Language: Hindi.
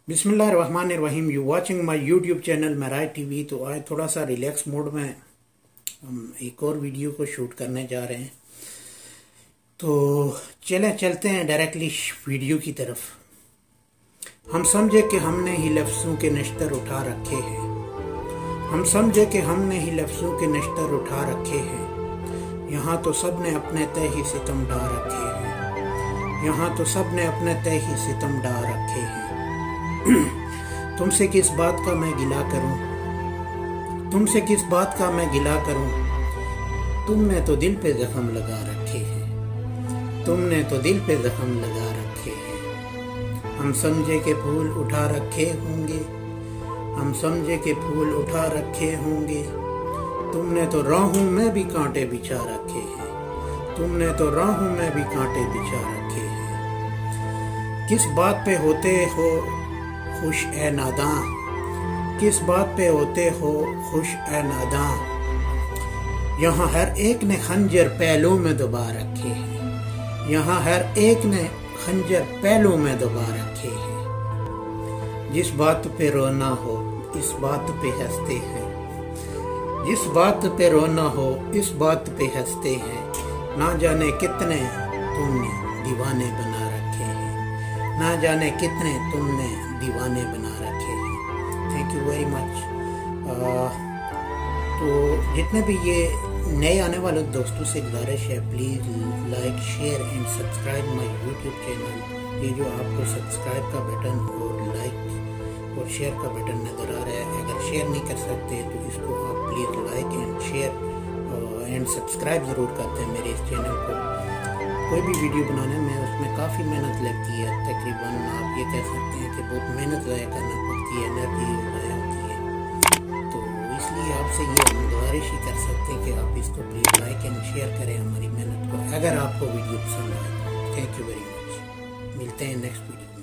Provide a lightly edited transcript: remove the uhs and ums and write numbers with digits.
बिस्मिल्लाहिर्रहमानिर्रहीम। You watching my YouTube channel Meraj TV. तो आज थोड़ा सा रिलैक्स मोड में हम एक और वीडियो को शूट करने जा रहे हैं। तो चलते हैं डायरेक्टली वीडियो की तरफ। हम समझे कि हमने ही लफ्ज़ों के नश्तर उठा रखे हैं। हम समझे कि हमने ही लफ्ज़ों के नश्तर उठा रखे हैं। यहाँ तो सब ने अपने तय ही सितम ढा रखे हैं। यहाँ तो सब ने अपने तय ही सितम ढा रखे हैं। तुमसे किस बात का मैं गिला करूं, तुमसे किस बात का मैं गिला करूं। तुमने तो दिल पे जख्म लगा रखे हैं। तुमने तो दिल पे जख्म लगा रखे हैं। हम समझे के फूल उठा रखे होंगे, हम समझे के फूल उठा रखे होंगे। तुमने तो राहों में भी कांटे बिछा रखे हैं। तुमने तो राहों में भी कांटे बिछा रखे हैं। किस बात पे होते हो खुश ए नादां, किस बात पे होते हो खुश ए नादां। यहाँ हर एक ने खंजर पहलू में दबा रखे हैं। यहाँ हर एक ने खंजर पहलू में दबा रखे हैं। जिस बात पे रोना हो इस बात पे हंसते हैं। जिस बात पे रोना हो इस बात पे हंसते हैं। ना जाने कितने तुमने दीवाने बना रखे हैं। ना जाने कितने तुमने दीवाने बना रखे हैं। Thank you very much. तो जितने भी ये नए आने वाले दोस्तों से गुजारिश है, please like share and subscribe my YouTube channel. ये जो आपको सब्सक्राइब का बटन और लाइक और शेयर का बटन नज़र आ रहा है, अगर शेयर नहीं कर सकते तो इसको आप please like and share and subscribe ज़रूर करते हैं मेरे इस चैनल को। कोई भी वीडियो बनाने में उसमें काफ़ी मेहनत लगती है। तकरीबन आप ये कह सकते हैं कि बहुत मेहनत ज़ाया करना पड़ती है, एनर्जी ज़ाया होती है। तो इसलिए आपसे ये हम गुजारिश ही कर सकते हैं कि आप इसको प्लीज़ लाइक एंड शेयर करें हमारी मेहनत को, अगर आपको वीडियो पसंद आए। Thank you very much. मिलते हैं नेक्स्ट वीडियो।